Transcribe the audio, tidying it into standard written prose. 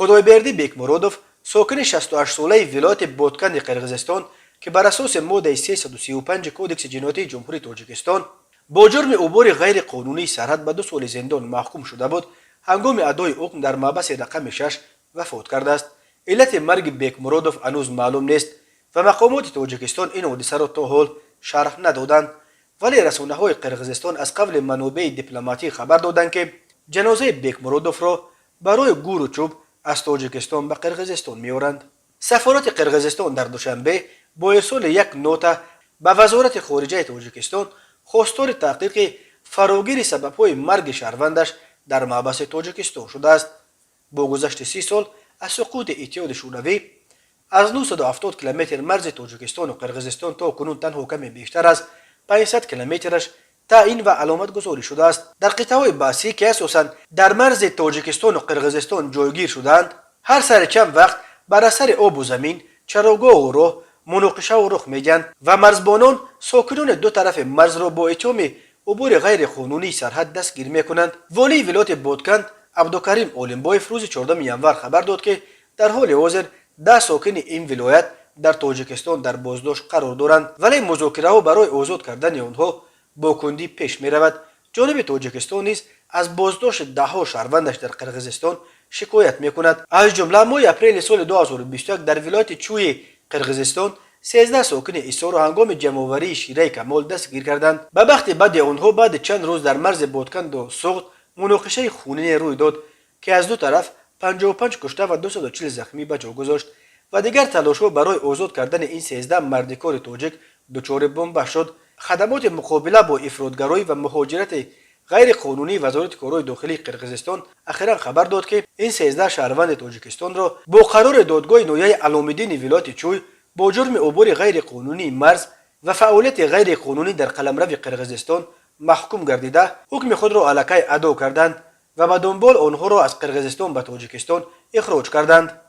خدایبردی بیکمرودوف ساکن 68 ساله ولایت بادکند قرقیزستان که بر اساس ماده 335 کودکس جنایتی جمهوری تاجیکستان با جرم عبور غیر قانونی سرحد به 2 سال زندان محکوم شده بود، هنگام ادای حکم در محبس رقم 6 وفات کرده است. علت مرگ بیکمرودوف هنوز معلوم نیست و مقامات تاجیکستان این حادثه را تا حال شرح ندادند، ولی رسانه‌های قرقیزستان از قبل منابع دیپلماتی خبر دادند که جنازه بیکمرودوف را برای گور و چوب از تاجیکستان به قرقیزستان می‌آورند. سفارت قرقیزستان در دوشنبه با ارسال یک نوت به وزارت خارجه تاجیکستان خواستار تحقیق فراگیر سبب‌های مرگ شهروندش در محبس تاجیکستان شده است. با گذشت 30 سال از سقوط اتحاد شوروی، از 970 کیلومتر مرز تاجیکستان و قرقیزستان تا کنون تنها کمی بیشتر از 500 کیلومترش تعیین و علامت گذاری شده است. در قطعه‌های بحثی که اساساً در مرز تاجیکستان و قرقیزستان جایگیر شدند، هر سر چند وقت بر اثر آب و زمین، چراگاه و راه مناقشه و رخ می‌دهند و مرزبانان ساکنان دو طرف مرز را با اتهام عبور غیر قانونی سرحد دستگیر می‌کنند. والی ولایت بادکند عبدالکریم عالمبایف روز 14 ینور خبر داد که در حال حاضر 10 ساکن این ولایت در تاجیکستان در بازداشت قرار دارند، ولی مذاکره‌ها برای آزاد کردن آنها با کندی پیش می‌رود. جانب تاجیکستان نیز از بازداشت ده‌ها شهروندش در قرقیزستان شکایت می‌کند. از جمله ماه اپریل سال 2021 در ولایت چوی قرقیزستان 13 ساکن ایسار را هنگام جمع‌آوری شیره کمال دستگیر کردند. به بخت بد آنها بعد چند روز در مرز بادکند و سوخت مناقشه خونین روی داد که از دو طرف 55 کشته و 240 زخمی به جا گذاشت و دیگر تلاش‌ها برای آزاد کردن این 13 مردکار تاجیک دچار بنبست شد. خدمات مقابله با افراطگرایی و مهاجرت غیر قانونی وزارت کارهای داخلی قرقیزستان اخیراً خبر داد که این 13 شهروند تاجیکستان را با قرار دادگاه ناحیه علام‌الدین ولایت چوی با جرم عبور غیر قانونی مرز و فعالیت غیر قانونی در قلمرو قرقیزستان محکوم گردیده حکم خود را الکی ادا کردند و به دنبال آنها را از قرقیزستان به تاجیکستان اخراج کردند.